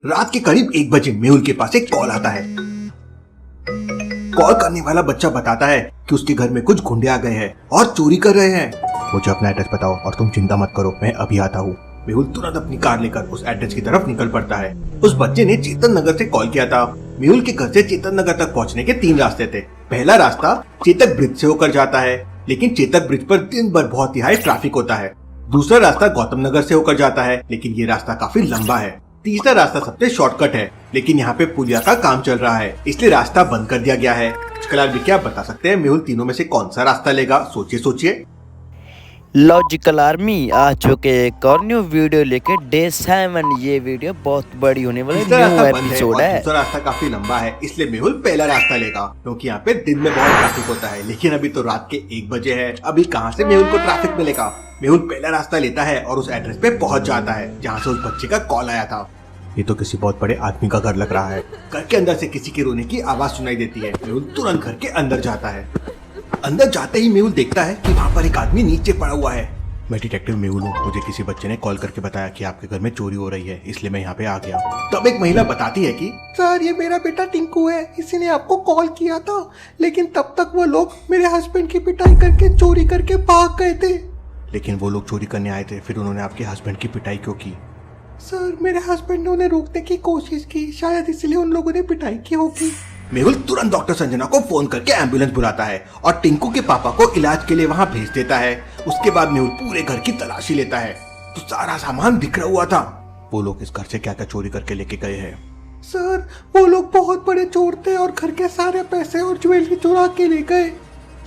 रात के करीब 1 बजे मेहुल के पास एक कॉल आता है। कॉल करने वाला बच्चा बताता है कि उसके घर में कुछ गुंडे आ गए हैं और चोरी कर रहे हैं। मुझे अपना एड्रेस बताओ और तुम चिंता मत करो, मैं अभी आता हूँ। मेहुल तुरंत अपनी कार लेकर उस एड्रेस की तरफ निकल पड़ता है। उस बच्चे ने चेतन नगर से कॉल किया था। मेहुल के घर से चेतन नगर तक पहुँचने के 3 रास्ते थे। पहला रास्ता चेतक ब्रिज से होकर जाता है, लेकिन चेतक ब्रिज पर दिन भर बहुत ही हाई ट्रैफिक होता है। दूसरा रास्ता गौतम नगर से होकर जाता है, लेकिन ये रास्ता काफी लंबा है। तीसरा रास्ता सबसे शॉर्टकट है, लेकिन यहाँ पे पुलिया का काम चल रहा है, इसलिए रास्ता बंद कर दिया गया है। कलार भी क्या बता सकते हैं मेहुल तीनों में से कौन सा रास्ता लेगा? सोचिए सोचिए। लॉजिकल आर्मी आ चुके एक और न्यू वीडियो लेके डे 7। ये वीडियो बहुत बड़ी होने वाली न्यू एपिसोड है। दूसरा रास्ता काफी लंबा है, इसलिए मेहुल पहला रास्ता लेगा, क्योंकि यहाँ पे दिन में बहुत ट्रैफिक होता है। लेकिन अभी तो रात के 1 बजे है, अभी कहाँ से मेहुल को ट्रैफिक मिलेगा? मेहुल पहला रास्ता लेता है और उस एड्रेस पे पहुंच जाता है जहाँ से उस बच्चे का कॉल आया था। ये तो किसी बहुत बड़े आदमी का घर लग रहा है। घर के अंदर से किसी के रोने की आवाज सुनाई देती है। मेहुल तुरंत घर के अंदर जाता है। अंदर जाते ही मेहुल देखता है कि वहाँ पर एक आदमी नीचे पड़ा हुआ है। मैं डिटेक्टिव मेहुल हूँ, मुझे किसी बच्चे ने कॉल करके बताया कि आपके घर में चोरी हो रही है, इसलिए मैं यहाँ पे आ गया। तब एक महिला बताती है कि सर, ये मेरा बेटा टिंकू है, इसी ने आपको कॉल किया था, लेकिन तब तक वो लोग मेरे हस्बैंड की पिटाई करके चोरी करके भाग गए थे। लेकिन वो लोग चोरी करने आए थे, फिर उन्होंने आपके हस्बैंड की पिटाई क्यों की? सर, मेरे हस्बैंड ने उन्हें रोकने की कोशिश की, शायद इसलिए उन लोगों ने पिटाई की होगी। मेहुल तुरंत डॉक्टर संजना को फोन करके एम्बुलेंस बुलाता है और टिंकू के पापा को इलाज के लिए वहाँ भेज देता है। उसके बाद मेहुल पूरे घर की तलाशी लेता है, तो सारा सामान बिखरा हुआ था। वो लोग इस घर से क्या क्या चोरी करके लेके गए हैं? सर, वो लोग बहुत बड़े चोर थे और घर के सारे पैसे और ज्वेलरी चुरा के ले गए।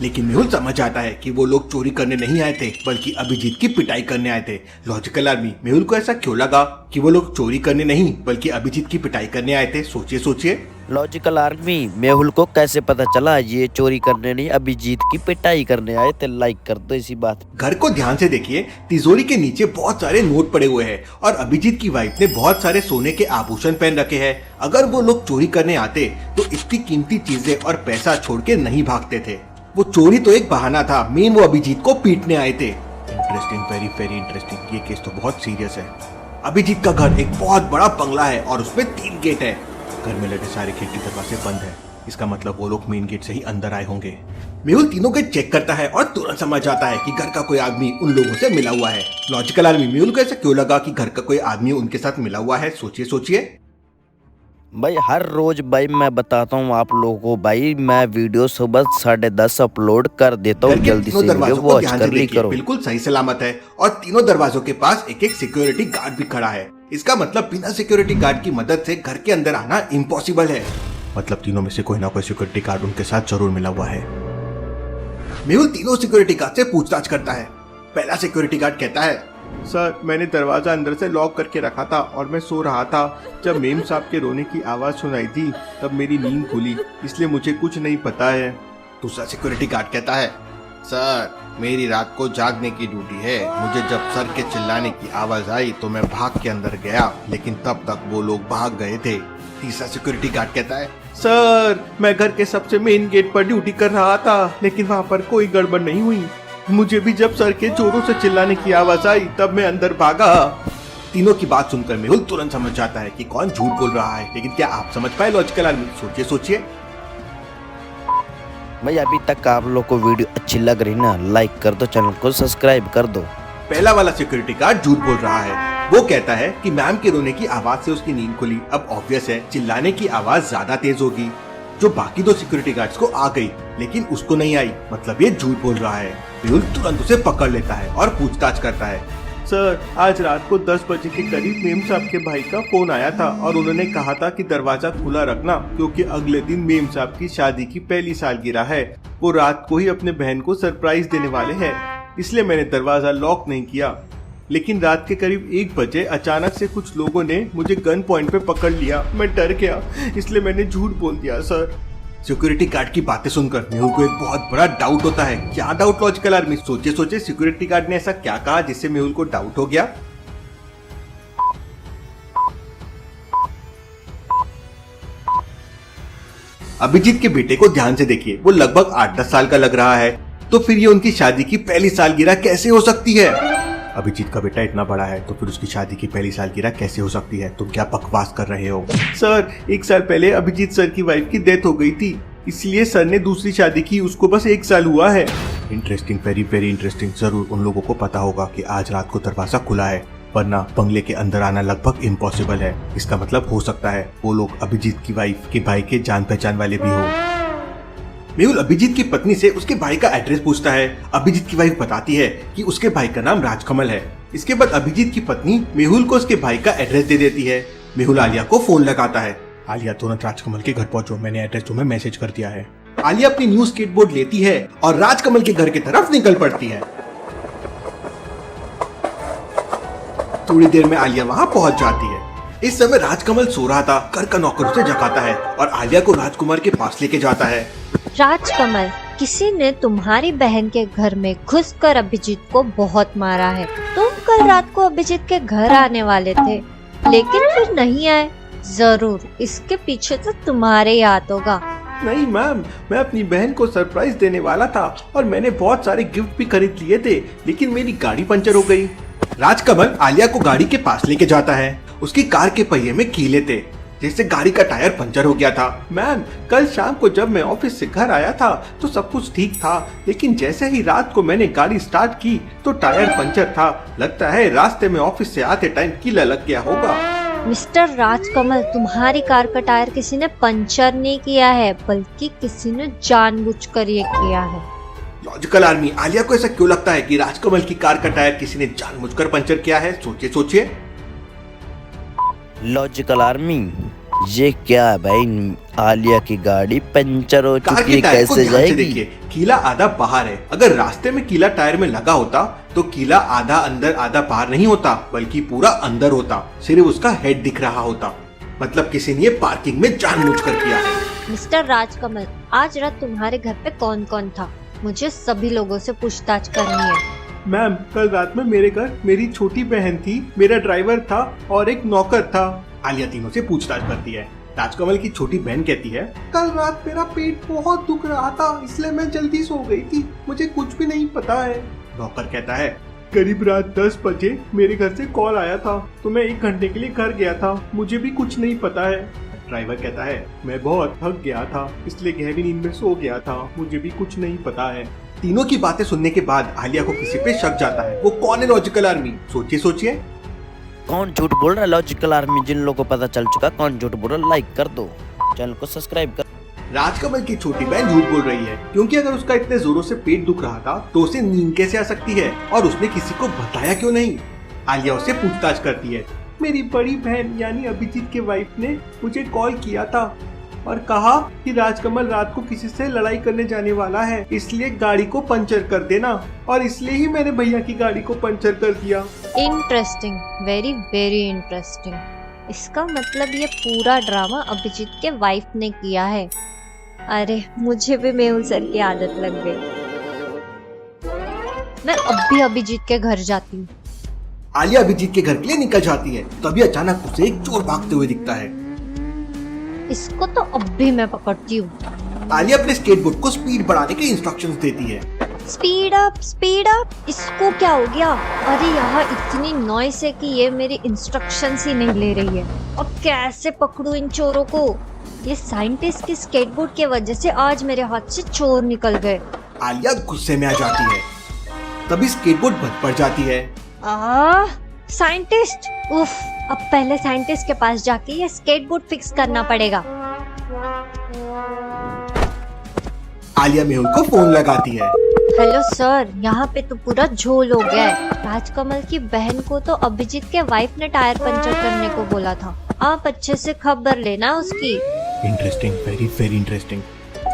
लेकिन मेहुल समझ आता है कि वो लोग चोरी करने नहीं आए थे, बल्कि अभिजीत की पिटाई करने आए थे। लॉजिकल आर्मी, मेहुल को ऐसा क्यों लगा कि वो लोग चोरी करने नहीं बल्कि अभिजीत की पिटाई करने आए थे? सोचिए सोचिए। लॉजिकल आर्मी, मेहुल को कैसे पता चला ये चोरी करने नहीं अभिजीत की पिटाई करने आए थे? लाइक कर दो इसी बात। घर को ध्यान से देखिए, तिजोरी के नीचे बहुत सारे नोट पड़े हुए हैं और अभिजीत की वाइफ ने बहुत सारे सोने के आभूषण पहन रखे हैं। अगर वो लोग चोरी करने आते तो इतनी कीमती चीजें और पैसा छोड़ के नहीं भागते थे। वो चोरी तो एक बहाना था, मेन वो अभिजीत को पीटने आए थे। Interesting, very very interesting. ये केस तो बहुत सीरियस है। अभिजीत का घर एक बहुत बड़ा बंगला है और उसमें 3 गेट है। घर में लगे सारे खिड़की दरवाजे बंद है, इसका मतलब वो लोग मेन गेट से ही अंदर आए होंगे। मेहुल तीनों गेट चेक करता है और तुरंत समझ जाता है कि घर का कोई आदमी उन लोगों से मिला हुआ है। लॉजिकल आर्मी, मेहुल को ऐसा क्यों लगा कि घर का कोई आदमी उनके साथ मिला हुआ है? सोचिए सोचिए। भाई हर रोज भाई मैं बताता हूँ आप लोगों को, भाई मैं वीडियो सुबह 10:30 अपलोड कर देता हूँ, जल्दी से वीडियो वॉच कर ली करो। बिल्कुल सही सलामत है और तीनों दरवाजों के पास एक एक सिक्योरिटी गार्ड भी खड़ा है। इसका मतलब बिना सिक्योरिटी गार्ड की मदद से घर के अंदर आना इम्पॉसिबल है। मतलब तीनों में से कोई ना कोई सिक्योरिटी गार्ड उनके साथ जरूर मिला हुआ है। मेहुल तीनों सिक्योरिटी गार्ड से पूछताछ करता है। पहला सिक्योरिटी गार्ड कहता है, सर, मैंने दरवाजा अंदर से लॉक करके रखा था और मैं सो रहा था। जब मेम साहब के रोने की आवाज सुनाई थी तब मेरी नींद खुली, इसलिए मुझे कुछ नहीं पता है। दूसरा सिक्योरिटी गार्ड कहता है, सर, मेरी रात को जागने की ड्यूटी है। मुझे जब सर के चिल्लाने की आवाज आई तो मैं भाग के अंदर गया, लेकिन तब तक वो लोग भाग गए थे। तीसरा सिक्योरिटी गार्ड कहता है, सर, मैं घर के सबसे मेन गेट पर ड्यूटी कर रहा था, लेकिन वहाँ पर कोई गड़बड़ नहीं हुई। मुझे भी जब सर के जोरों से चिल्लाने की आवाज आई तब मैं अंदर भागा। तीनों की बात सुनकर मेहुल तुरंत समझ जाता है कि कौन झूठ बोल रहा है। लेकिन क्या आप समझ पाए लॉजिकल आर्मी? सोचिए सोचिए। भाई अभी तक आप लोग को वीडियो अच्छी लग रही ना, लाइक कर दो, चैनल को सब्सक्राइब कर दो। पहला वाला सिक्योरिटी गार्ड झूठ बोल रहा है। वो कहता है कि मैम के रोने की आवाज से उसकी नींद खुली। अब ऑब्वियस है चिल्लाने की आवाज ज्यादा तेज होगी। जो बाकी 2 सिक्योरिटी गार्ड्स को आ गई लेकिन उसको नहीं आई, मतलब ये झूठ बोल रहा है। मेहुल तुरंत उसे पकड़ लेता है और पूछताछ करता है। सर, आज रात को 10 बजे के करीब मेम साहब के भाई का फोन आया था और उन्होंने कहा था कि दरवाजा खुला रखना, क्योंकि अगले दिन मेम साहब की शादी की पहली सालगिरह है। वो रात को ही अपने बहन को सरप्राइज देने वाले हैं, इसलिए मैंने दरवाजा लॉक नहीं किया। लेकिन रात के करीब 1 बजे अचानक से कुछ लोगों ने मुझे गन पॉइंट पे पकड़ लिया। मैं डर गया, इसलिए मैंने झूठ बोल दिया सर। सिक्योरिटी गार्ड की बातें सुनकर मेहुल को एक बहुत बड़ा डाउट होता है। क्या डाउट लॉजिकल आर्मी? सोचिए सोचिए, सिक्योरिटी गार्ड ने ऐसा क्या कहा जिससे मेहुल को डाउट हो गया? अभिजीत के बेटे को ध्यान से देखिए, वो लगभग 8-10 साल का लग रहा है, तो फिर ये उनकी शादी की पहली सालगिरह कैसे हो सकती है? अभिजीत का बेटा इतना बड़ा है तो फिर उसकी शादी की पहली सालगिरह कैसे हो सकती है? तुम क्या बकवास कर रहे हो? सर, 1 साल पहले अभिजीत सर की वाइफ की डेथ हो गई थी, इसलिए सर ने दूसरी शादी की। उसको बस 1 साल हुआ है। Interesting, very very interesting. जरूर उन लोगों को पता होगा कि आज रात को दरवाजा खुला है, वरना बंगले के अंदर आना लगभग इम्पॉसिबल है। इसका मतलब हो सकता है वो लोग अभिजीत की वाइफ के भाई के जान पहचान वाले भी हो। मेहुल अभिजीत की पत्नी से उसके भाई का एड्रेस पूछता है। अभिजीत की वाइफ बताती है कि उसके भाई का नाम राजकमल है। इसके बाद अभिजीत की पत्नी मेहुल को उसके भाई का एड्रेस दे देती है। मेहुल आलिया को फोन लगाता है। आलिया, तुरंत राजकमल के घर पहुंचो, मैंने एड्रेस तुम्हें मैसेज कर दिया है। आलिया अपनी न्यू स्केटबोर्ड लेती है और राजकमल के घर की तरफ निकल पड़ती है। थोड़ी देर में आलिया वहां पहुंच जाती है। इस समय राजकमल सो रहा था। घर का नौकर उसे जगाता है और आलिया को राजकुमार के पास लेके जाता है। राजकमल, किसी ने तुम्हारी बहन के घर में घुसकर अभिजीत को बहुत मारा है। तुम कल रात को अभिजीत के घर आने वाले थे, लेकिन फिर नहीं आए। जरूर इसके पीछे तो तुम्हारे ही हाथ होगा। नहीं मैम, मैं अपनी बहन को सरप्राइज देने वाला था और मैंने बहुत सारे गिफ्ट भी खरीद लिए थे, लेकिन मेरी गाड़ी पंचर हो गई। राजकमल आलिया को गाड़ी के पास लेके जाता है। उसकी कार के पहिए में कीले थे, जैसे गाड़ी का टायर पंचर हो गया था। मैम, कल शाम को जब मैं ऑफिस से घर आया था तो सब कुछ ठीक था, लेकिन जैसे ही रात को मैंने गाड़ी स्टार्ट की तो टायर पंचर था। लगता है रास्ते में ऑफिस से आते टाइम कीला लग गया होगा। मिस्टर राजकमल, तुम्हारी कार का टायर किसी ने पंचर नहीं किया है, बल्कि किसी ने जानबूझकर ये किया है। लॉजिकल आर्मी, आलिया को ऐसा क्यों लगता है कि राजकमल की कार का टायर किसी ने जानबूझकर पंचर किया है? सोचिए सोचिए। लॉजिकल आर्मी, ये क्या है भाई? आलिया की गाड़ी पंचर हो कार चुकी के है, टायर को कैसे ध्यान से जाएगी? देखिए, कीला आधा बाहर है। अगर रास्ते में कीला टायर में लगा होता तो कीला आधा अंदर आधा बाहर नहीं होता, बल्कि पूरा अंदर होता। सिर्फ उसका हेड दिख रहा होता। मतलब किसी ने ये पार्किंग में जानबूझकर किया है। मिस्टर राजकमल, आज रात तुम्हारे घर पे कौन कौन था? मुझे सभी लोगों से पूछताछ करनी है। मैम, कल रात में मेरे घर मेरी छोटी बहन थी, मेरा ड्राइवर था और एक नौकर था। आलिया तीनों से पूछताछ करती है। राजकमल की छोटी बहन कहती है, कल रात मेरा पेट बहुत दुख रहा था, इसलिए मैं जल्दी सो गई थी, मुझे कुछ भी नहीं पता है। नौकर कहता है, करीब रात 10 बजे मेरे घर से कॉल आया था तो मैं 1 घंटे के लिए घर गया था, मुझे भी कुछ नहीं पता है। ड्राइवर कहता है, मैं बहुत थक गया था, इसलिए गहरी नींद में सो गया था, मुझे भी कुछ नहीं पता है। तीनों की बातें सुनने के बाद आलिया को किसी पे शक जाता है। वो कौन है लॉजिकल आर्मी? सोचिए सोचिए। कौन झूठ बोल रहा है? लॉजिकल आर्मी, जिन लोगों को पता चल चुका कौन झूठ बोल रहा है, लाइक कर दो, चैनल को सब्सक्राइब कर। राजकमल की छोटी बहन झूठ बोल रही है, क्योंकि अगर उसका इतने जोरों से पेट दुख रहा था तो उसे नींद कैसे आ सकती है, और उसने किसी को बताया क्यों नहीं? आलिया उससे पूछताछ करती है। मेरी बड़ी बहन यानी अभिजीत के वाइफ ने मुझे कॉल किया था और कहा कि राजकमल रात को किसी से लड़ाई करने जाने वाला है, इसलिए गाड़ी को पंचर कर देना, और इसलिए ही मैंने भैया की गाड़ी को पंचर कर दिया। Interesting, very very interesting. इसका मतलब ये पूरा ड्रामा अभिजीत के वाइफ ने किया है। अरे, मुझे भी मेहुल सर की आदत लग गई। मैं अब भी अभिजीत के घर जाती हूँ। आलिया अभिजीत के घर के लिए निकल जाती है, तभी अचानक उसे एक चोर भागते हुए दिखता है। इसको तो अब भी मैं पकड़ती हूँ। आलिया अपने स्केटबोर्ड को स्पीड बढ़ाने के इंस्ट्रक्शंस देती है। Speed up, speed up. इसको क्या हो गया? अरे यहाँ इतनी नॉइस है कि ये मेरी इंस्ट्रक्शंस ही नहीं ले रही है। अब कैसे पकड़ूं इन चोरों को? ये साइंटिस्ट की स्केटबोर्ड की वजह से आज मेरे हाथ से चोर निकल गए। आलिया गुस्से में आ जाती है, तभी स्केटबोर्ड बंद पड़ जाती है। साइंटिस्ट! उफ, अब पहले साइंटिस्ट के पास जाके ये स्केटबोर्ड फिक्स करना पड़ेगा। आलिया मेहुल को फोन लगाती है। हेलो सर, यहाँ पे तो पूरा झोल हो गया है। राजकमल की बहन को तो अभिजीत के वाइफ ने टायर पंचर करने को बोला था। आप अच्छे से खबर लेना उसकी। Interesting, very very interesting.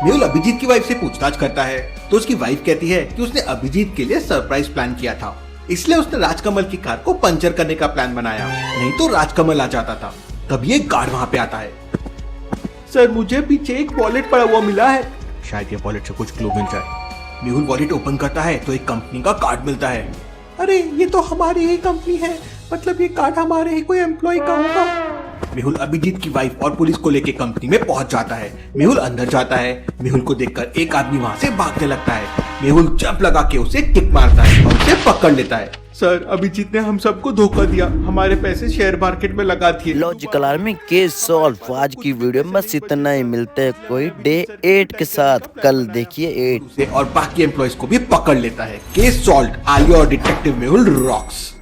Mehul Abhijit की वाइफ से पूछताछ करता है तो उसकी वाइफ कहती है कि उसने अभिजीत के लिए सरप्राइज प्लान किया था, इसलिए उसने राजकमल की कार को पंचर करने का प्लान बनाया, नहीं तो राजकमल आ जाता था। तभी एक गार्ड वहाँ पे आता है। सर, मुझे पीछे एक वॉलेट पड़ा हुआ मिला है, शायद ये वॉलेट से कुछ क्लू मिल जाए। मेहुल वॉलेट ओपन करता है तो एक कंपनी का कार्ड मिलता है। अरे, ये तो हमारी ही कंपनी है, मतलब ये कार्ड हमारे ही कोई एम्प्लॉय का होगा। मेहुल अभिजीत की वाइफ और पुलिस को लेके कंपनी में पहुंच जाता है। मेहुल अंदर जाता है। मेहुल को देखकर एक आदमी वहां से भागने लगता है। मेहुल जंप लगा के उसे किक मारता है और उसे पकड़ लेता है। सर अभिजीत ने हम सबको धोखा दिया, हमारे पैसे शेयर मार्केट में लगा दिए। Logical army case solve. आज की वीडियो में बस इतना ही, मिलते हैं कोई डे 8 के साथ। कल देखिए 8 और बाकी एम्प्लॉयज को भी पकड़ लेता है। Case solve. आलिया और डिटेक्टिव मेहुल रॉक्स।